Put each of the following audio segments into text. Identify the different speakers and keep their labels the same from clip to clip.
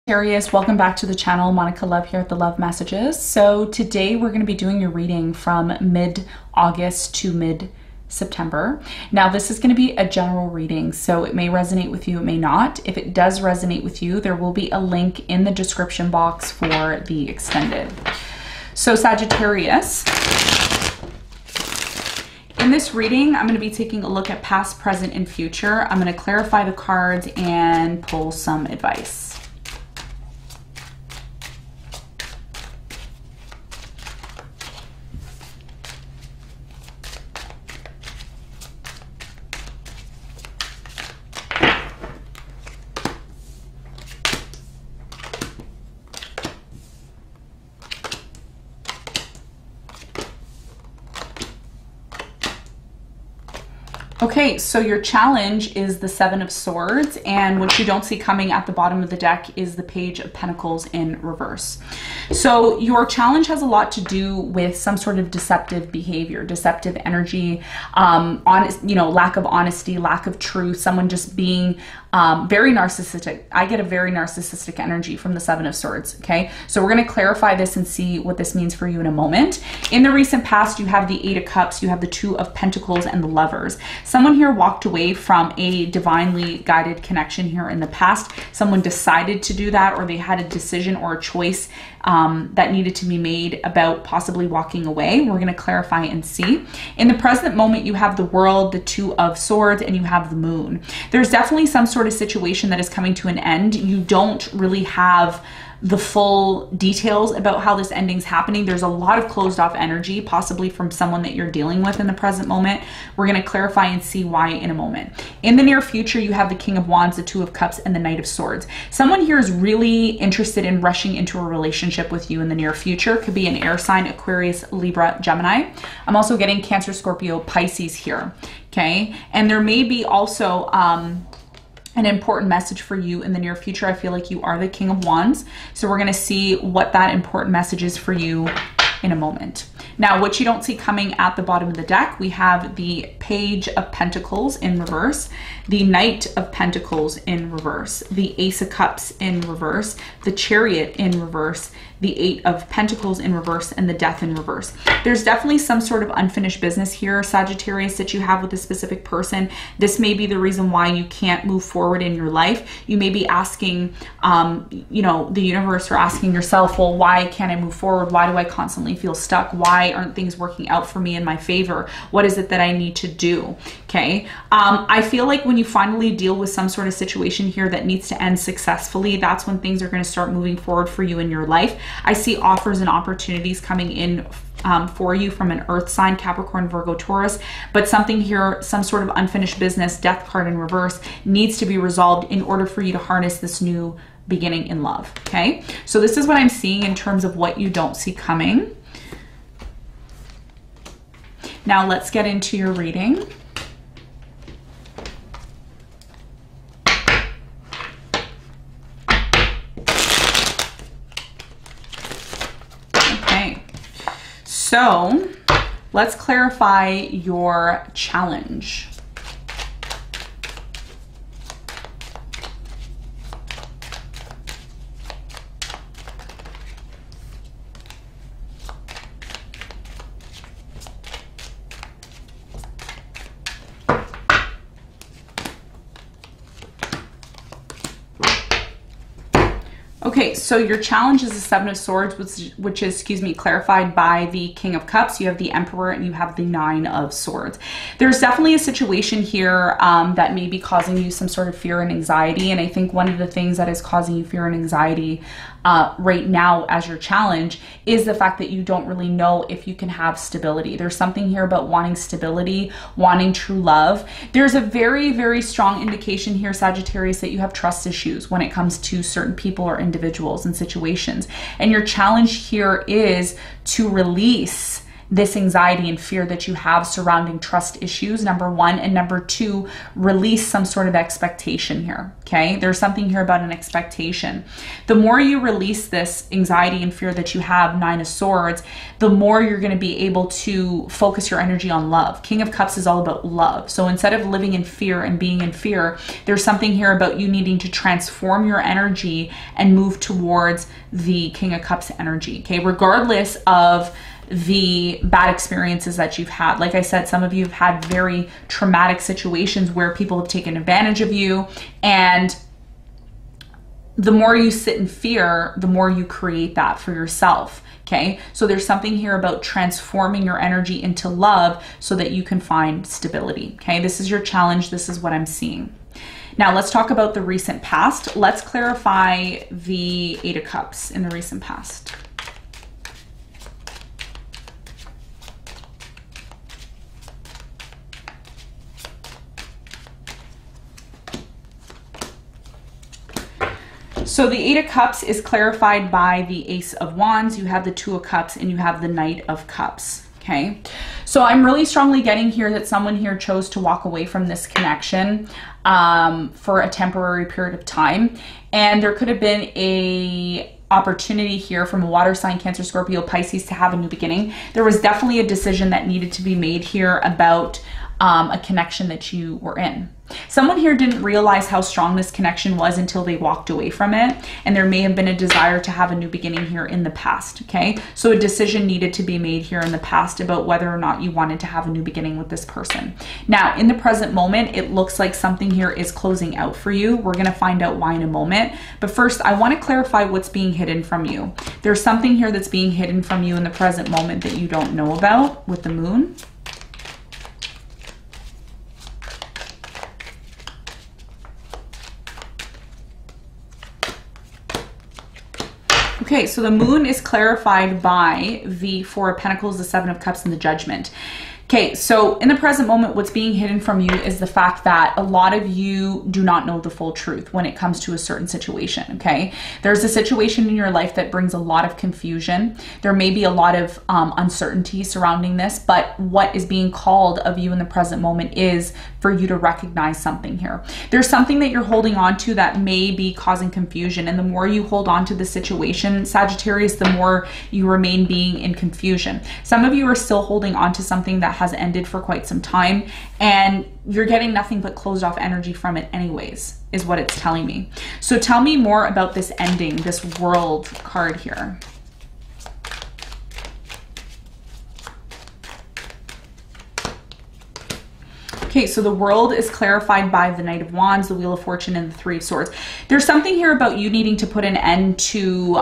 Speaker 1: Sagittarius, welcome back to the channel. Monica Love here at the Love Messages. So today we're going to be doing your reading from mid-August to mid-September. Now this is going to be a general reading, so it may resonate with you, it may not. If it does resonate with you, there will be a link in the description box for the extended. So Sagittarius, in this reading, I'm going to be taking a look at past, present, and future. I'm going to clarify the cards and pull some advice. Okay, so your challenge is the Seven of Swords, and what you don't see coming at the bottom of the deck is the Page of Pentacles in reverse. So your challenge has a lot to do with some sort of deceptive behavior, deceptive energy, lack of honesty, lack of truth, someone just being very narcissistic. I get a very narcissistic energy from the Seven of Swords, okay? So we're going to clarify this and see what this means for you in a moment. In the recent past, you have the Eight of Cups, you have the Two of Pentacles, and the Lovers. Someone here walked away from a divinely guided connection here in the past. Someone decided to do that, or they had a decision or a choice that needed to be made about possibly walking away. We're going to clarify and see. In the present moment, you have the World, the Two of Swords, and you have the Moon. There's definitely some sort of situation that is coming to an end. You don't really have the full details about how this ending's happening. There's a lot of closed off energy, possibly from someone that you're dealing with in the present moment. We're going to clarify and see why in a moment. In the near future, you have the King of Wands, the Two of Cups, and the Knight of Swords. Someone here is really interested in rushing into a relationship with you in the near future. Could be an air sign, Aquarius, Libra, Gemini. I'm also getting Cancer, Scorpio, Pisces here. Okay. And there may be also, an important message for you in the near future. I feel like you are the King of Wands. So we're going to see what that important message is for you in a moment. Now, what you don't see coming at the bottom of the deck, we have the Page of Pentacles in reverse, the Knight of Pentacles in reverse, the Ace of Cups in reverse, the Chariot in reverse, the Eight of Pentacles in reverse, and the Death in reverse. There's definitely some sort of unfinished business here, Sagittarius, that you have with a specific person. This may be the reason why you can't move forward in your life. You may be asking, the universe, or asking yourself, well, why can't I move forward? Why do I constantly feel stuck? Why aren't things working out for me in my favor? What is it that I need to do? Okay. I feel like when you finally deal with some sort of situation here that needs to end successfully, that's when things are going to start moving forward for you in your life. I see offers and opportunities coming in for you from an earth sign, Capricorn, Virgo, Taurus, but something here, some sort of unfinished business, Death card in reverse, needs to be resolved in order for you to harness this new beginning in love. Okay. So this is what I'm seeing in terms of what you don't see coming. Now let's get into your reading. Okay, so let's clarify your challenge. Okay, so your challenge is the Seven of Swords, which is, clarified by the King of Cups. You have the Emperor and you have the Nine of Swords. There's definitely a situation here that may be causing you some sort of fear and anxiety. And I think one of the things that is causing you fear and anxiety right now as your challenge is the fact that you don't really know if you can have stability. There's something here about wanting stability, wanting true love. There's a very, very strong indication here, Sagittarius, that you have trust issues when it comes to certain people or individuals and situations. And your challenge here is to release this anxiety and fear that you have surrounding trust issues, number one, and number two, release some sort of expectation here, okay? There's something here about an expectation. The more you release this anxiety and fear that you have, Nine of Swords, the more you're going to be able to focus your energy on love. King of Cups is all about love. So instead of living in fear and being in fear, there's something here about you needing to transform your energy and move towards the King of Cups energy, okay? Regardless of the bad experiences that you've had. Like I said, some of you have had very traumatic situations where people have taken advantage of you, and the more you sit in fear, the more you create that for yourself. Okay, so there's something here about transforming your energy into love so that you can find stability. Okay, this is your challenge. This is what I'm seeing. Now let's talk about the recent past. Let's clarify the Eight of Cups in the recent past. So the Eight of Cups is clarified by the Ace of Wands. You have the Two of Cups and you have the Knight of Cups. Okay, so I'm really strongly getting here that someone here chose to walk away from this connection for a temporary period of time, and there could have been a opportunity here from a water sign, Cancer, Scorpio, Pisces, to have a new beginning. There was definitely a decision that needed to be made here about a connection that you were in. Someone here didn't realize how strong this connection was until they walked away from it, and there may have been a desire to have a new beginning here in the past, okay? So a decision needed to be made here in the past about whether or not you wanted to have a new beginning with this person. Now, in the present moment, it looks like something here is closing out for you. We're gonna find out why in a moment, but first, I wanna clarify what's being hidden from you. There's something here that's being hidden from you in the present moment that you don't know about with the Moon. Okay, so the Moon is clarified by the Four of Pentacles, the Seven of Cups, and the Judgment. Okay, so in the present moment, what's being hidden from you is the fact that a lot of you do not know the full truth when it comes to a certain situation, okay? There's a situation in your life that brings a lot of confusion. There may be a lot of uncertainty surrounding this, but what is being called of you in the present moment is for you to recognize something here. There's something that you're holding on to that may be causing confusion, and the more you hold on to the situation, Sagittarius, the more you remain being in confusion. Some of you are still holding on to something that has ended for quite some time, and you're getting nothing but closed off energy from it anyways, is what it's telling me. So tell me more about this ending, this World card here. Okay, so the World is clarified by the Knight of Wands, the Wheel of Fortune, and the Three of Swords. There's something here about you needing to put an end to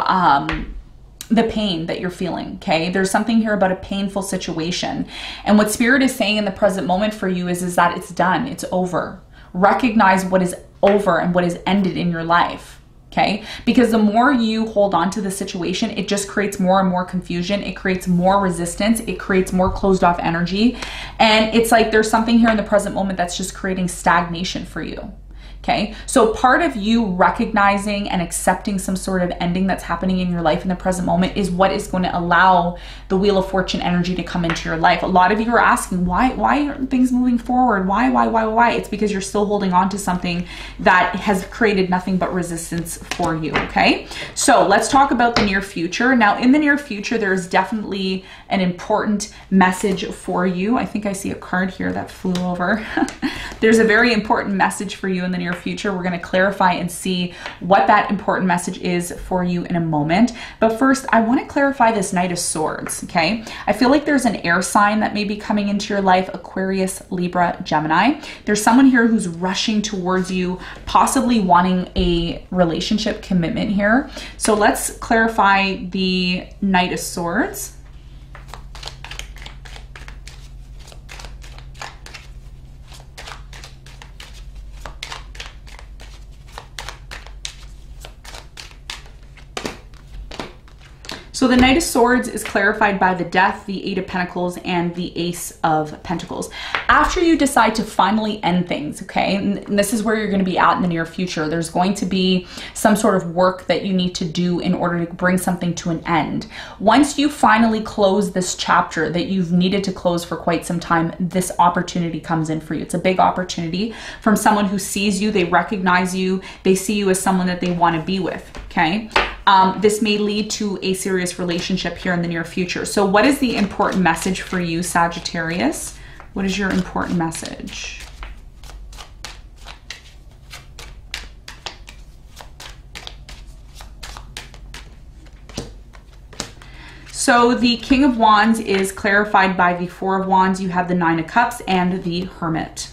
Speaker 1: the pain that you're feeling, okay? There's something here about a painful situation. And what Spirit is saying in the present moment for you is that it's done, it's over. Recognize what is over and what is ended in your life, okay? Because the more you hold on to the situation, it just creates more and more confusion. It creates more resistance. It creates more closed off energy. And it's like there's something here in the present moment that's just creating stagnation for you. Okay, so part of you recognizing and accepting some sort of ending that's happening in your life in the present moment is what is going to allow the Wheel of Fortune energy to come into your life. A lot of you are asking, why aren't things moving forward? Why? It's because you're still holding on to something that has created nothing but resistance for you, okay? So let's talk about the near future. Now, in the near future, there is definitely an important message for you. I think I see a card here that flew over. There's a very important message for you in the near future. We're going to clarify and see what that important message is for you in a moment. But first, I want to clarify this Knight of Swords, okay? I feel like there's an air sign that may be coming into your life, Aquarius, Libra, Gemini. There's someone here who's rushing towards you, possibly wanting a relationship commitment here. So let's clarify the Knight of Swords. So the Knight of Swords is clarified by the Death, the Eight of Pentacles, and the Ace of Pentacles. After you decide to finally end things, okay, and this is where you're going to be at in the near future, there's going to be some sort of work that you need to do in order to bring something to an end. Once you finally close this chapter that you've needed to close for quite some time, this opportunity comes in for you. It's a big opportunity from someone who sees you, they recognize you, they see you as someone that they want to be with, okay? This may lead to a serious relationship here in the near future. So what is the important message for you, Sagittarius? What is your important message? So the King of Wands is clarified by the Four of Wands. You have the Nine of Cups and the Hermit.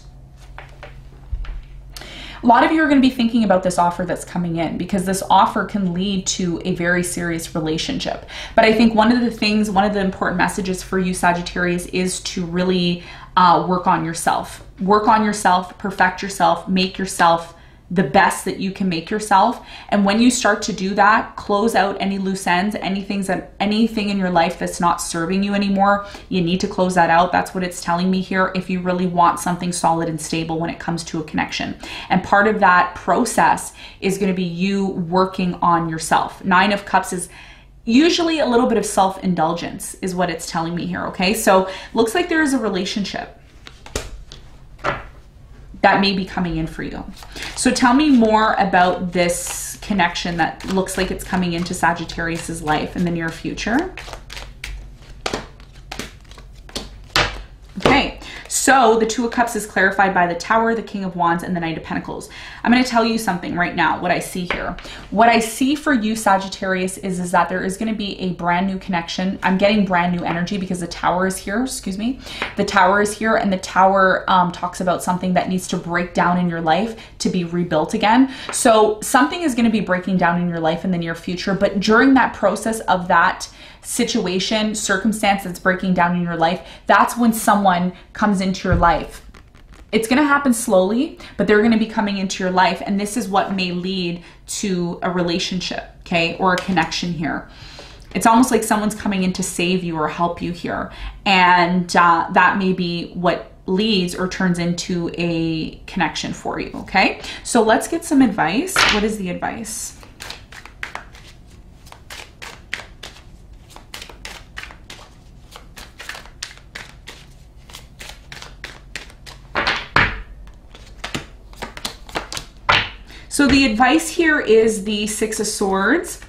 Speaker 1: A lot of you are going to be thinking about this offer that's coming in, because this offer can lead to a very serious relationship. But I think one of the important messages for you, Sagittarius, is to really work on yourself. Work on yourself, perfect yourself, make yourself the best that you can make yourself. And when you start to do that, close out any loose ends, anything in your life that's not serving you anymore. You need to close that out. That's what it's telling me here, if you really want something solid and stable when it comes to a connection. And part of that process is going to be you working on yourself. Nine of Cups is usually a little bit of self-indulgence is what it's telling me here, okay? So looks like there is a relationship that may be coming in for you. So tell me more about this connection that looks like it's coming into Sagittarius's life in the near future. Okay, so the Two of Cups is clarified by the Tower, the King of Wands, and the Knight of Pentacles. I'm going to tell you something right now, what I see here. What I see for you, Sagittarius, is that there is going to be a brand new connection. I'm getting brand new energy because the Tower is here, excuse me. The Tower is here, and the Tower talks about something that needs to break down in your life to be rebuilt again. So something is going to be breaking down in your life in the near future, but during that process of that situation, circumstance that's breaking down in your life, that's when someone comes into your life. It's going to happen slowly, but they're going to be coming into your life, and this is what may lead to a relationship, okay, or a connection here. It's almost like someone's coming in to save you or help you here, and that may be what leads or turns into a connection for you, okay? So let's get some advice. What is the advice? So the advice here is the Six of Swords.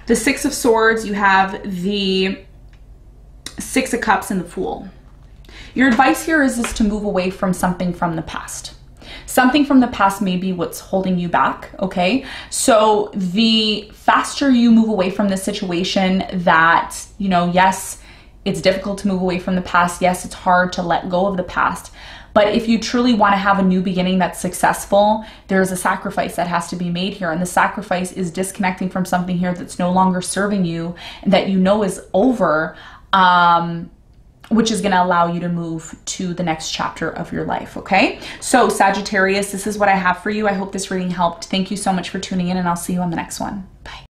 Speaker 1: The Six of Swords, you have the Six of Cups and the Fool. Your advice here is to move away from something from the past. Something from the past may be what's holding you back, okay? So the faster you move away from the situation that, you know, yes, it's difficult to move away from the past. Yes, it's hard to let go of the past. But if you truly want to have a new beginning that's successful, there's a sacrifice that has to be made here. And the sacrifice is disconnecting from something here that's no longer serving you and that you know is over, which is going to allow you to move to the next chapter of your life, okay? So Sagittarius, this is what I have for you. I hope this reading helped. Thank you so much for tuning in, and I'll see you on the next one. Bye.